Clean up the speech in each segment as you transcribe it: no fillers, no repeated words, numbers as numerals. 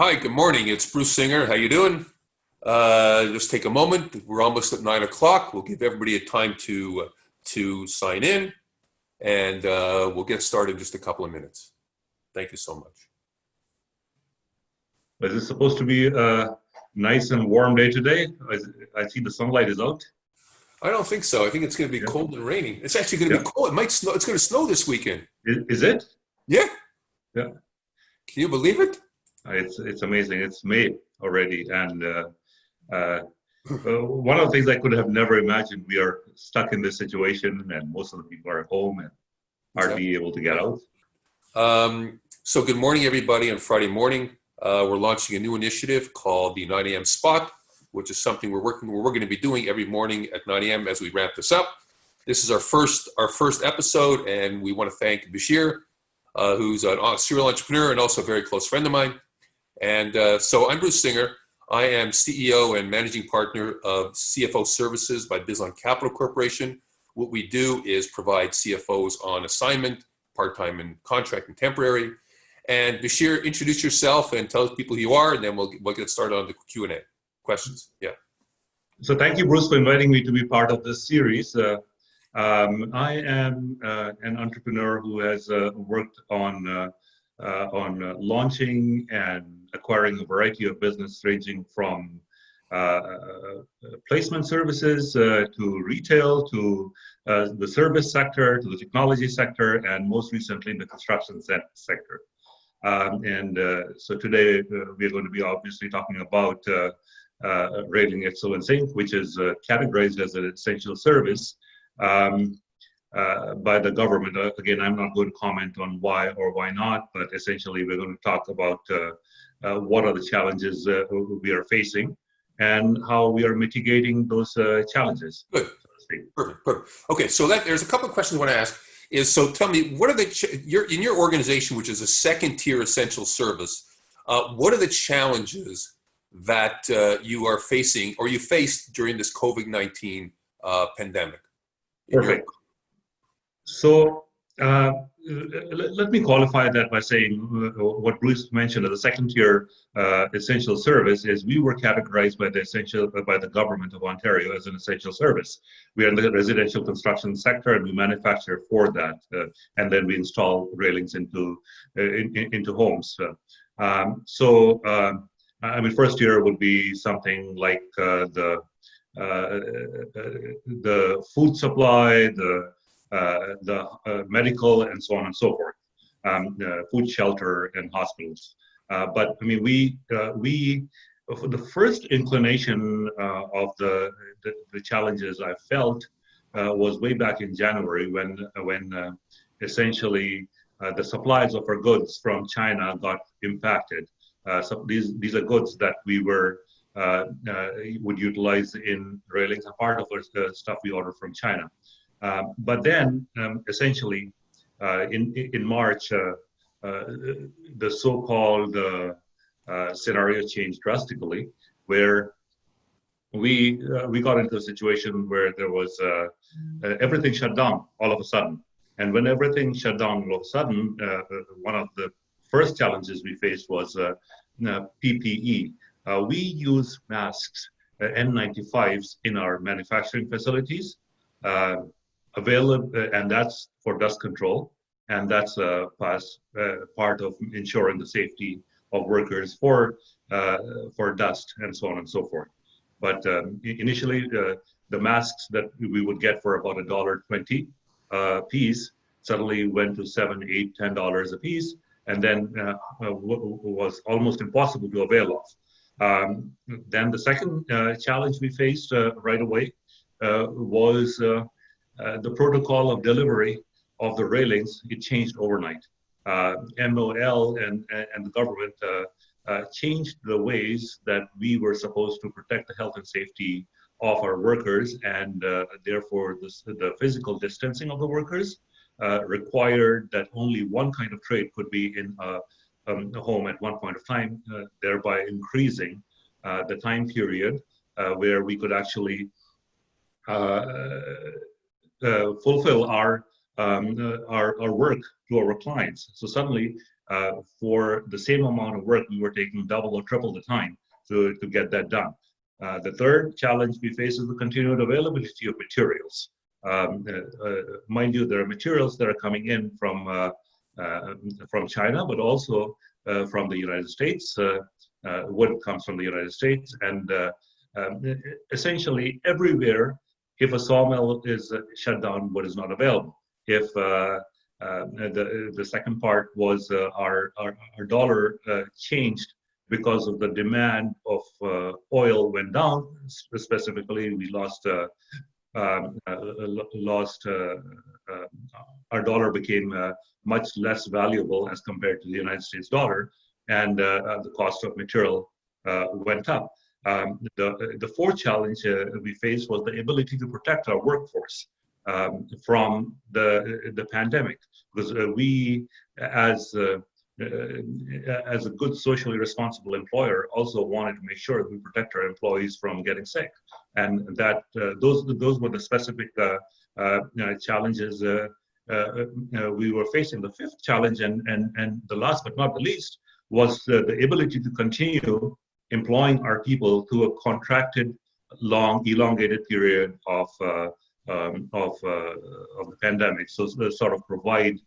Hi, good morning. It's Bruce Singer. How you doing? Just take a moment. We're almost at 9 o'clock. We'll give everybody a time to sign in, and we'll get started in just a couple of minutes. Thank you so much. Is it supposed to be a nice and warm day today? I see the sunlight is out. I don't think so. I think it's going to be Yeah. cold and raining. It's actually going to Yeah. be cold. It might snow. It's going to snow this weekend. Is it? Yeah. Yeah. Can you believe it? It's amazing. It's May already, and uh, one of the things I could have never imagined. We are stuck in this situation, and most of the people are at home and Exactly. hardly able to get out. So good morning, everybody. On Friday morning, we're launching a new initiative called the 9 a.m. Spot, which is something we're going to be doing every morning at 9 a.m. as we wrap this up. This is our first episode, and we want to thank Basheer, who's a serial entrepreneur and also a very close friend of mine. And so I'm Bruce Singer. I am CEO and managing partner of CFO Services by Bizon Capital Corporation. What we do is provide CFOs on assignment, part-time and contract and temporary. And Basheer, introduce yourself and tell people who you are, and then we'll get started on the Q&A. Questions? Yeah. So thank you, Bruce, for inviting me to be part of this series. I am an entrepreneur who has worked on launching and acquiring a variety of business ranging from placement services to retail to the service sector to the technology sector and most recently the construction sector. So today we are going to be obviously talking about railing excellence Inc., which is categorized as an essential service by the government. Again, I'm not going to comment on why or why not, but essentially we're going to talk about what are the challenges we are facing and how we are mitigating those challenges. Good. Perfect. Okay, so there's a couple of questions I want to ask. So tell me, what are in your organization, which is a second tier essential service, what are the challenges that you are facing or you faced during this COVID-19 pandemic? Perfect. So let me qualify that by saying what Bruce mentioned as a second tier essential service is we were categorized by the government of Ontario as an essential service. We are in the residential construction sector and we manufacture for that, and then we install railings into homes. I mean, first year would be something like the food supply, the medical, and so on and so forth, food shelter and hospitals. But I mean, we the first inclination of the challenges I felt was way back in January when essentially the supplies of our goods from China got impacted. So these are goods that we would utilize in railings, a part of the stuff we order from China. But then, essentially, in March, the so-called scenario changed drastically, where we got into a situation where there was everything shut down all of a sudden. And when everything shut down all of a sudden, one of the first challenges we faced was PPE. We use masks, N95s, in our manufacturing facilities, available, and that's for dust control, and that's part of ensuring the safety of workers for dust and so on and so forth. But initially, the masks that we would get for about $1.20 a piece suddenly went to $7, $8, $10 a piece, and then was almost impossible to avail of. Then the second challenge we faced right away was the protocol of delivery of the railings. It changed overnight. MOL and the government changed the ways that we were supposed to protect the health and safety of our workers, and therefore the physical distancing of the workers required that only one kind of trade could be in a home at one point of time, thereby increasing the time period where we could actually fulfill our work to our clients. So suddenly For the same amount of work, we were taking double or triple the time to get that done. The third challenge we face is the continued availability of materials. Mind you, there are materials that are coming in from China, but also from the United States. Wood comes from the United States, and essentially everywhere, if a sawmill is shut down, wood is not available. If the second part was our dollar changed because of the demand of oil went down. Specifically, we lost our dollar became much less valuable as compared to the United States dollar, and the cost of material went up. The fourth challenge we faced was the ability to protect our workforce from the pandemic, because we, as a good socially responsible employer, also wanted to make sure that we protect our employees from getting sick, and that those were the specific challenges we were facing. The fifth challenge, and the last but not the least, was the ability to continue employing our people through a contracted, long, elongated period of the pandemic. So sort of provide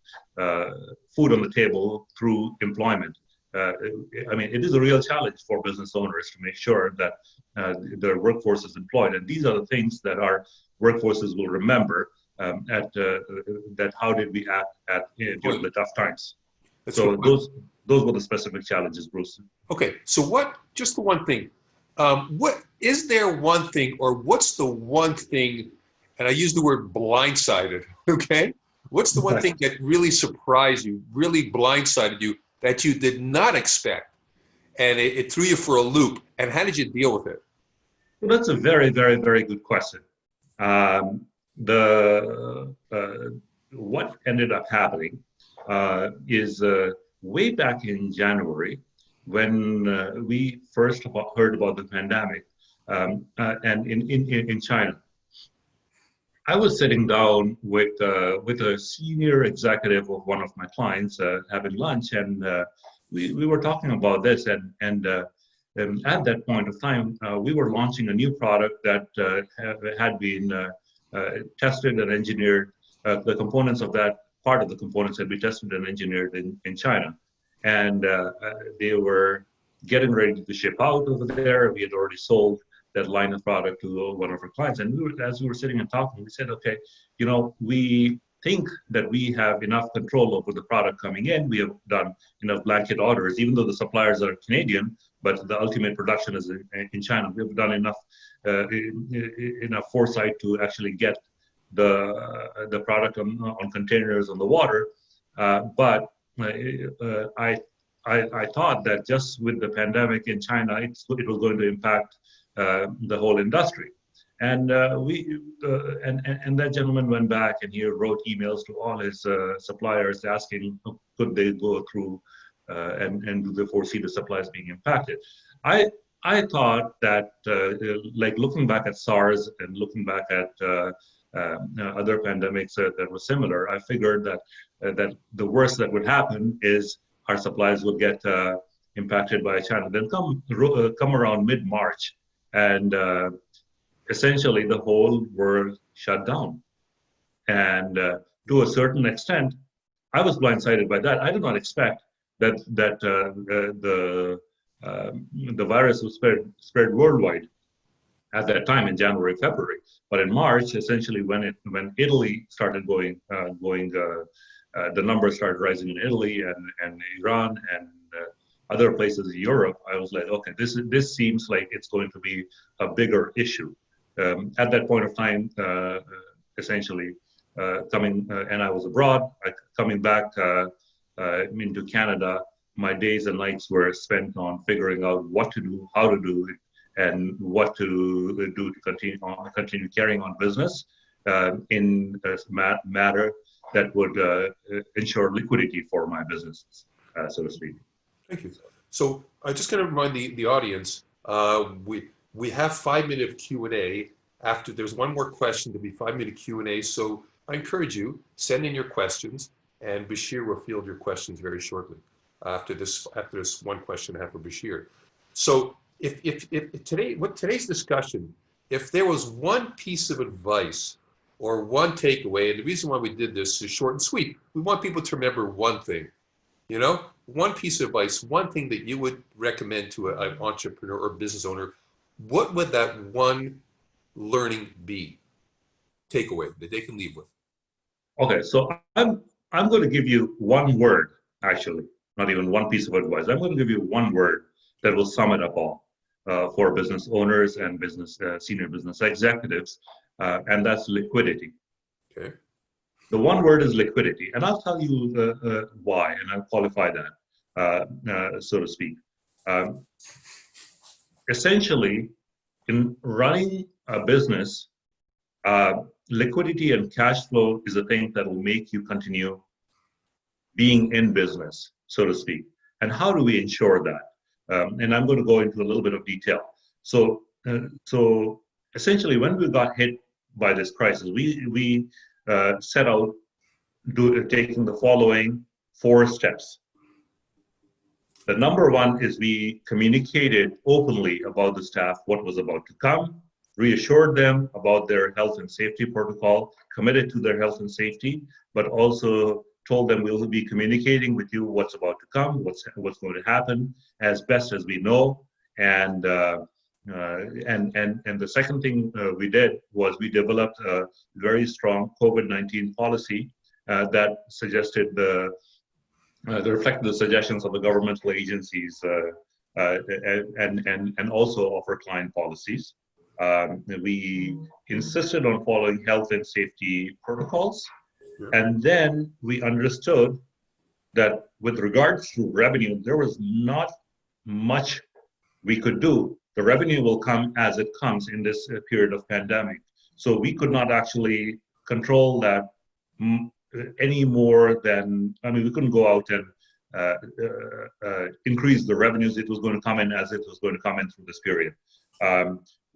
food on the table through employment. I mean, it is a real challenge for business owners to make sure that their workforce is employed, and these are the things that our workforces will remember. That how did we act during the tough times? That's so good. those were the specific challenges, Bruce. Okay, so what? Just the one thing. What is there one thing, or what's the one thing? And I use the word blindsided. Okay, what's the one thing that really surprised you, really blindsided you, that you did not expect, and it threw you for a loop? And how did you deal with it? Well, that's a very, very, very good question. What ended up happening is way back in January, when we first heard about the pandemic, and in China. I was sitting down with a senior executive of one of my clients, having lunch, and we were talking about this, and at that point of time, we were launching a new product that had been tested and engineered. The components of that, part of the components had been tested and engineered in China, and they were getting ready to ship out over there. We had already sold that line of product to one of our clients, and as we were sitting and talking, we said, okay, we think that we have enough control over the product coming in. We have done enough blanket orders, even though the suppliers are Canadian, but the ultimate production is in China. We've done enough foresight to actually get the product on containers on the water. But I thought that just with the pandemic in China, it was going to impact the whole industry. And that gentleman went back and he wrote emails to all his suppliers asking, could they go through and do they foresee the supplies being impacted? I thought that, like looking back at SARS and looking back at other pandemics that were similar, I figured that the worst that would happen is our supplies would get impacted by China. Then come around mid-March, and essentially the whole world shut down. And to a certain extent, I was blindsided by that. I did not expect that the virus was spread worldwide at that time in January, February. But in March, essentially when Italy started going, the numbers started rising in Italy and Iran and other places in Europe, I was like, okay, this seems like it's going to be a bigger issue. At that point of time, essentially coming, and I was abroad, coming back into Canada, my days and nights were spent on figuring out what to do, how to do it, and what to do to continue carrying on business in a matter that would ensure liquidity for my businesses, so to speak. Thank you. So I'm just going to remind the audience, we have 5-minute Q&A. After there's one more question to be 5-minute Q&A. So I encourage you, send in your questions, and Basheer will field your questions very shortly. after this one question I have for Bashir. So if today what today's discussion, if there was one piece of advice or one takeaway, and the reason why we did this is short and sweet. We want people to remember one thing, one piece of advice, one thing that you would recommend to an entrepreneur or business owner. What would that one learning be? Takeaway that they can leave with. Okay, so I'm going to give you one word, actually, not even one piece of advice. I'm going to give you one word that will sum it up all for business owners and business senior business executives, and that's liquidity. Okay. The one word is liquidity, and I'll tell you why, and I'll qualify that, so to speak. Um, Essentially, in running a business, liquidity and cash flow is a thing that will make you continue being in business, so to speak. And how do we ensure that? And I'm going to go into a little bit of detail. So essentially, when we got hit by this crisis, we set out taking the following 4 steps. The number one is we communicated openly about the staff what was about to come, reassured them about their health and safety protocol, committed to their health and safety, but also told them we'll be communicating with you what's about to come, what's going to happen as best as we know. And the second thing we did was we developed a very strong COVID-19 policy that suggested that reflected the suggestions of the governmental agencies and also of our client policies. We insisted on following health and safety protocols. And then we understood that with regards to revenue, there was not much we could do. The revenue will come as it comes in this period of pandemic. So we could not actually control that any more than, we couldn't go out and increase the revenues. It was going to come in as it was going to come in through this period.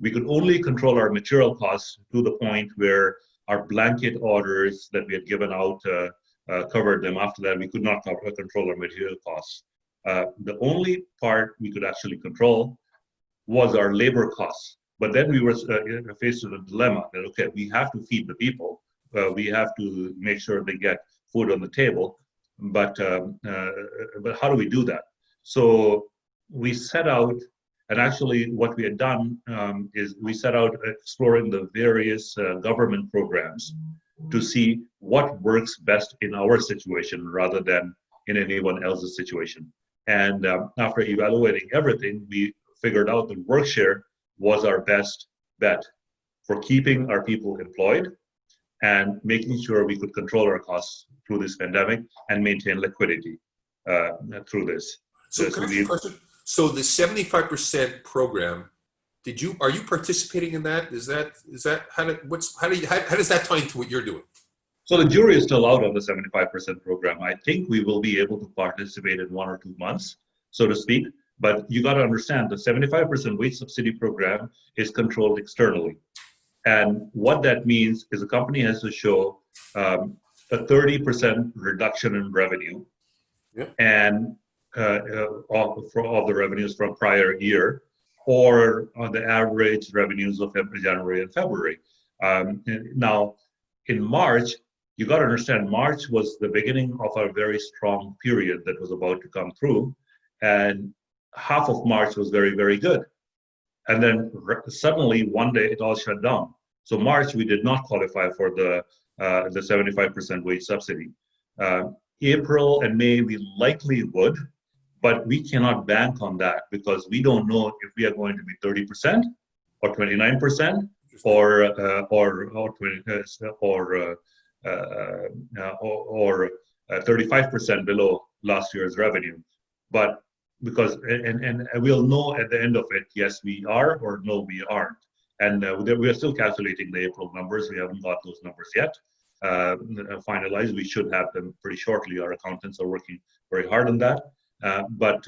We could only control our material costs to the point where our blanket orders that we had given out covered them. After that, we could not control our material costs. The only part we could actually control was our labor costs. But then we were faced with a dilemma that, okay, we have to feed the people. We have to make sure they get food on the table. But how do we do that? So we set out, and actually what we had done is we set out exploring the various government programs to see what works best in our situation rather than in anyone else's situation. And after evaluating everything, we figured out that WorkShare was our best bet for keeping our people employed and making sure we could control our costs through this pandemic and maintain liquidity through this. So can I ask you a question? So the 75% program, are you participating in that? Is that how does that tie into what you're doing? So the jury is still out on the 75% program. I think we will be able to participate in 1 or 2 months, so to speak. But you got to understand the 75% wage subsidy program is controlled externally. And what that means is a company has to show a 30% reduction in revenue, and of the revenues from prior year, or on the average revenues of January and February. Now, in March, you got to understand, March was the beginning of a very strong period that was about to come through, and half of March was very, very good. And then suddenly, one day, it all shut down. So March, we did not qualify for the 75% wage subsidy. April and May, we likely would, but we cannot bank on that because we don't know if we are going to be 30% or 29% or 35% below last year's revenue. But because and we'll know at the end of it, yes, we are, or no, we aren't. And we are still calculating the April numbers. We haven't got those numbers yet finalized. We should have them pretty shortly. Our accountants are working very hard on that. But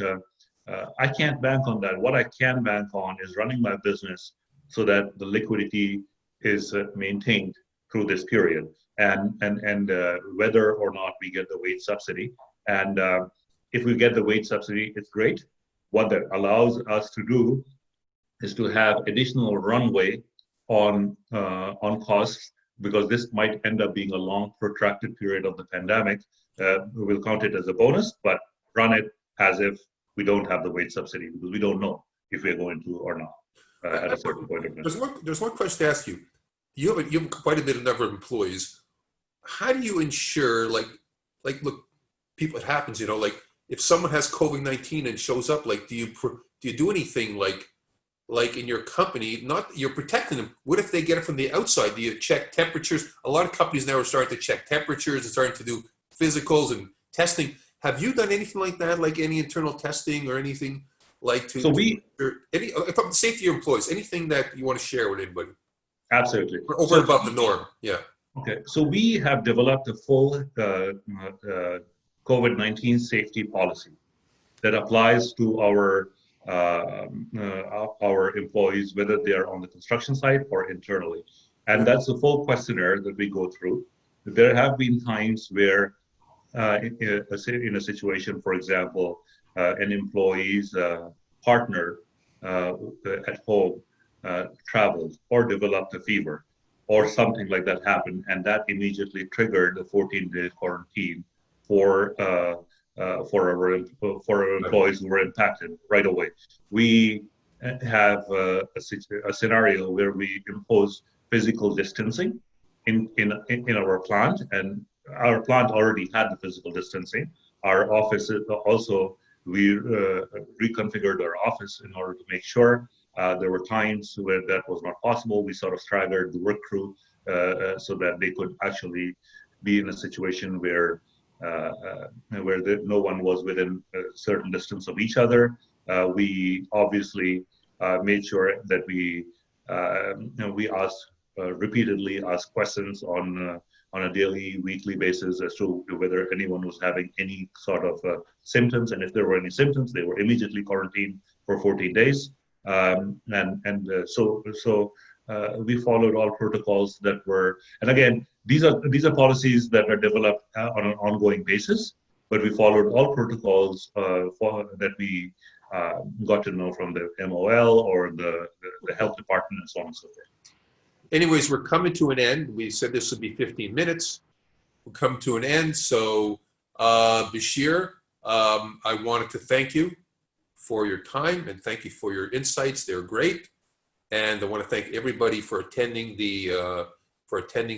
I can't bank on that. What I can bank on is running my business so that the liquidity is maintained through this period, and whether or not we get the wage subsidy. And if we get the wage subsidy, it's great. What that allows us to do is to have additional runway on costs, because this might end up being a long, protracted period of the pandemic. We'll count it as a bonus, but run it as if we don't have the wage subsidy, because we don't know if we're going to or not at a certain point of time. There's one question to ask you. You have quite a bit of number of employees. How do you ensure, like look, people, it happens, you know, like if someone has COVID-19 and shows up, like do you do anything like in your company? Not you're protecting them. What if they get it from the outside? Do you check temperatures? A lot of companies now are starting to check temperatures and starting to do physicals and testing. Have you done anything like that? Like any internal testing or anything like So we any from safety of your employees? Anything that you want to share with anybody? absolutely Over and above the norm, yeah. Okay, so we have developed a full COVID-19 safety policy that applies to our employees, whether they are on the construction site or internally. And that's a full questionnaire that we go through. There have been times where in a situation, for example, an employee's partner at home traveled or developed a fever, or something like that happened, and that immediately triggered a 14-day quarantine for our employees who were impacted right away. We have a scenario where we impose physical distancing in our plant, and our plant already had the physical distancing. Our office also, we reconfigured our office in order to make sure. There were times where that was not possible. We sort of staggered the work crew so that they could actually be in a situation where no one was within a certain distance of each other. We obviously made sure that we repeatedly asked questions on a daily, weekly basis as to whether anyone was having any sort of symptoms, and if there were any symptoms, they were immediately quarantined for 14 days. So we followed all protocols that were, and again, these are policies that are developed on an ongoing basis, but we followed all protocols that we got to know from the MOL or the health department and so on and so forth. Anyways, we're coming to an end. We said this would be 15 minutes. We'll come to an end. So, Basheer, I wanted to thank you for your time and thank you for your insights. They're great. And I want to thank everybody for attending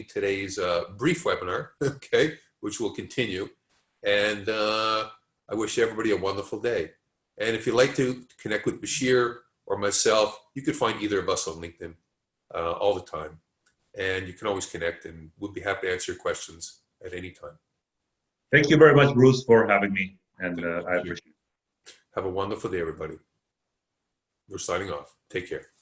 today's brief webinar, okay, which will continue. And I wish everybody a wonderful day. And if you'd like to connect with Basheer or myself, you could find either of us on LinkedIn all the time. And you can always connect, and we'll be happy to answer your questions at any time. Thank you very much, Bruce, for having me, and I appreciate it. Have a wonderful day, everybody. We're signing off. Take care.